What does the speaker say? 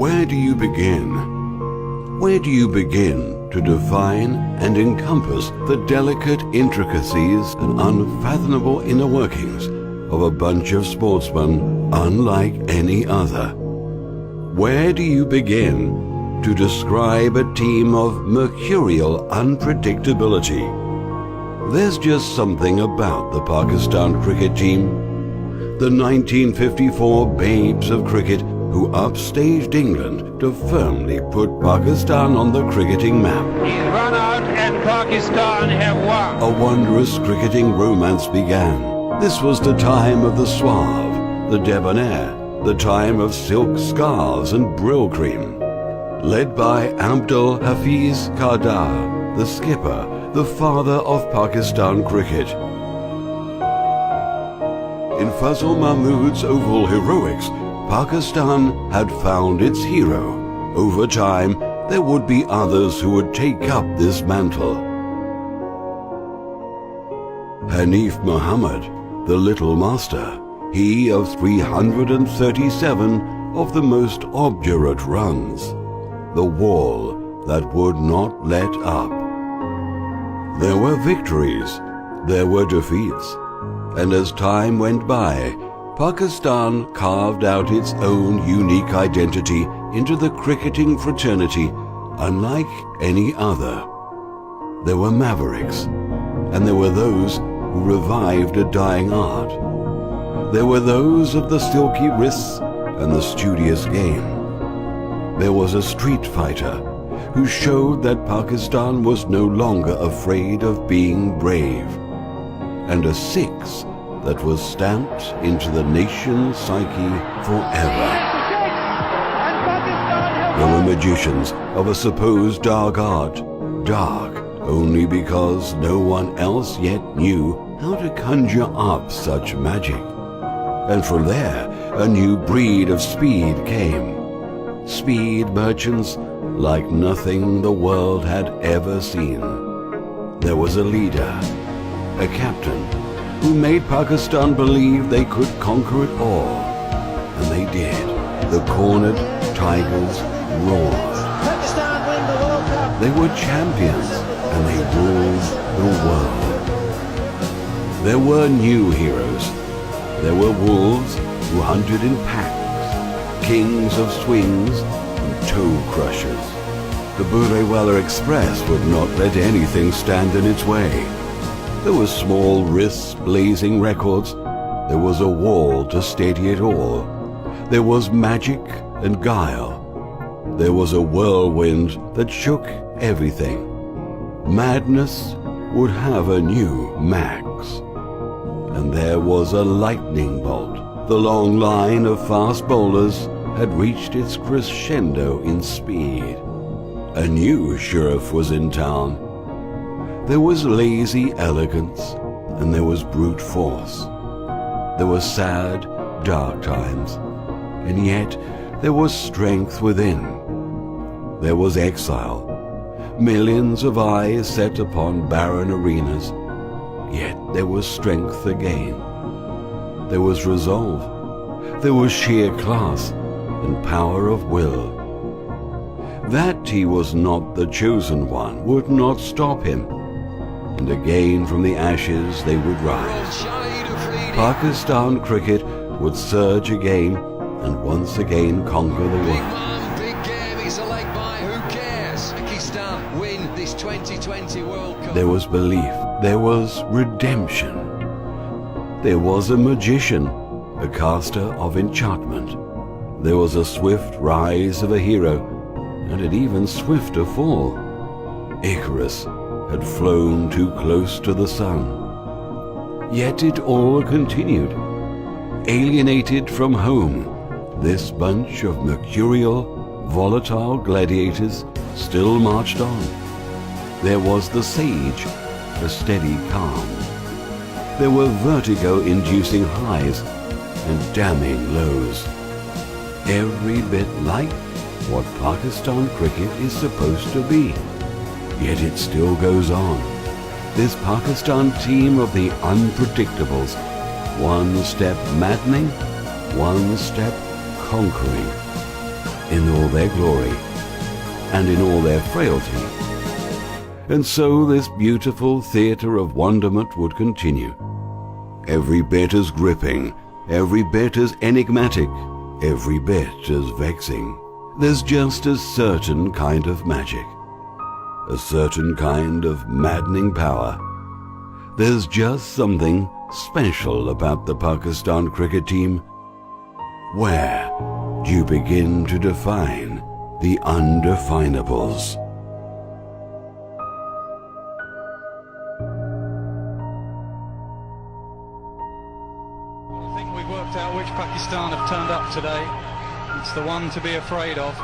Where do you begin? Where do you begin to define and encompass the delicate intricacies and unfathomable inner workings of a bunch of sportsmen unlike any other? Where do you begin to describe a team of mercurial unpredictability? There's just something about the Pakistan cricket team. The 1954 babes of cricket who upstaged England to firmly put Pakistan on the cricketing map. He's run out and Pakistan have won. A wondrous cricketing romance began. This was the time of the suave, the debonair, the time of silk scarves and brill cream. Led by Abdul Hafiz Kardar, the skipper, the father of Pakistan cricket. In Fazl Mahmood's oval heroics, Pakistan had found its hero. Over time, there would be others who would take up this mantle. Hanif Muhammad, the Little Master, he of 337 of the most obdurate runs, the wall that would not let up. There were victories, there were defeats, and as time went by, Pakistan carved out its own unique identity into the cricketing fraternity unlike any other. There were mavericks, and there were those who revived a dying art. There were those of the silky wrists and the studious game. There was a street fighter who showed that Pakistan was no longer afraid of being brave, and a six that was stamped into the nation's psyche forever. There were magicians of a supposed dark art, dark only because no one else yet knew how to conjure up such magic. And from there, a new breed of speed came. Speed merchants like nothing the world had ever seen. There was a leader, a captain, who made Pakistan believe they could conquer it all. And they did. The cornered tigers roared. Pakistan win the World Cup. They were champions, and they ruled the world. There were new heroes. There were wolves who hunted in packs, kings of swings and toe crushers. The Burewala Express would not let anything stand in its way. There were small wrists blazing records. There was a wall to steady it all. There was magic and guile. There was a whirlwind that shook everything. Madness would have a new max. And there was a lightning bolt. The long line of fast bowlers had reached its crescendo in speed. A new sheriff was in town. There was lazy elegance, and there was brute force. There were sad, dark times, and yet there was strength within. There was exile, millions of eyes set upon barren arenas, yet there was strength again. There was resolve, there was sheer class and power of will. That he was not the chosen one would not stop him. And again from the ashes they would rise. Pakistan cricket would surge again and once again conquer the world. Big game, it's a leg by, who cares? Pakistan win this 2020 World Cup. There was belief, there was redemption. There was a magician, a caster of enchantment. There was a swift rise of a hero, and an even swifter fall. Icarus had flown too close to the sun. Yet it all continued. Alienated from home, this bunch of mercurial, volatile gladiators still marched on. There was the sage, a steady calm. There were vertigo-inducing highs and damning lows. Every bit like what Pakistan cricket is supposed to be. Yet it still goes on. This Pakistan team of the unpredictables, one step maddening, one step conquering, in all their glory and in all their frailty. And so this beautiful theatre of wonderment would continue. Every bit as gripping, every bit as enigmatic, every bit as vexing. There's just a certain kind of magic, a certain kind of maddening power. There's just something special about the Pakistan cricket team. Where do you begin to define the undefinables? I think we've worked out which Pakistan have turned up today. It's the one to be afraid of.